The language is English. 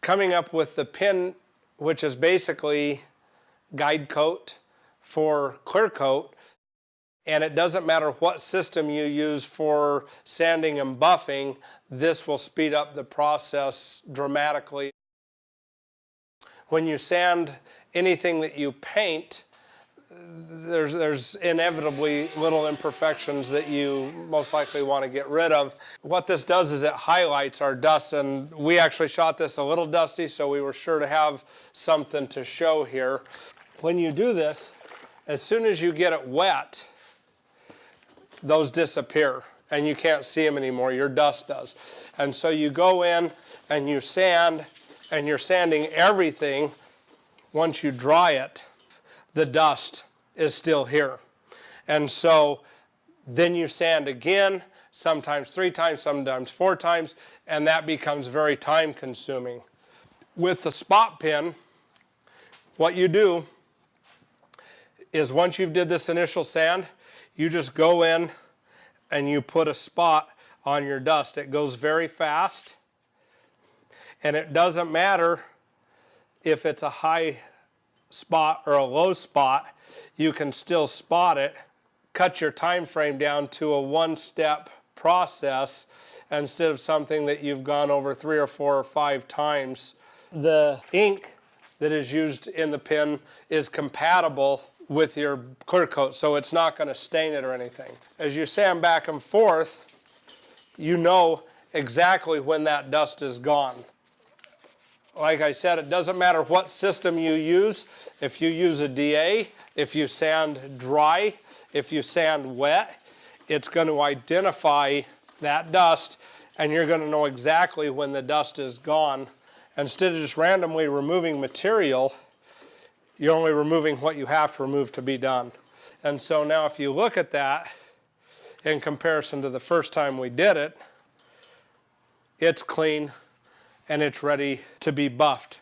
coming up with the pin, which is basically guide coat for clear coat. And it doesn't matter what system you use for sanding and buffing, this will speed up the process dramatically. When you sand anything that you paint, there's inevitably little imperfections that you most likely want to get rid of. What this does is it highlights our dust, and we actually shot this a little dusty, so we were sure to have something to show here. When you do this, as soon as you get it wet, those disappear and you can't see them anymore. Your dust does. And so you go in and you sand, and you're sanding everything. Once you dry it, the dust is still here. And so then you sand again, sometimes 3 times, sometimes 4 times, and that becomes very time consuming. With the spot pin, what you do is once you've did this initial sand, you just go in and you put a spot on your dust. It goes very fast, and it doesn't matter if it's a high spot or a low spot. You can still spot it. Cut your time frame down to a one-step process instead of something that you've gone over 3 or 4 or 5 times. The ink that is used in the pin is compatible with your clear coat, so it's not going to stain it or anything. As you sand back and forth, you know exactly when that dust is gone. Like I said, it doesn't matter what system you use. If you use a DA, if you sand dry, if you sand wet, it's going to identify that dust, and you're going to know exactly when the dust is gone. Instead of just randomly removing material, you're only removing what you have to remove to be done. And so now if you look at that in comparison to the first time we did it, it's clean and it's ready to be buffed.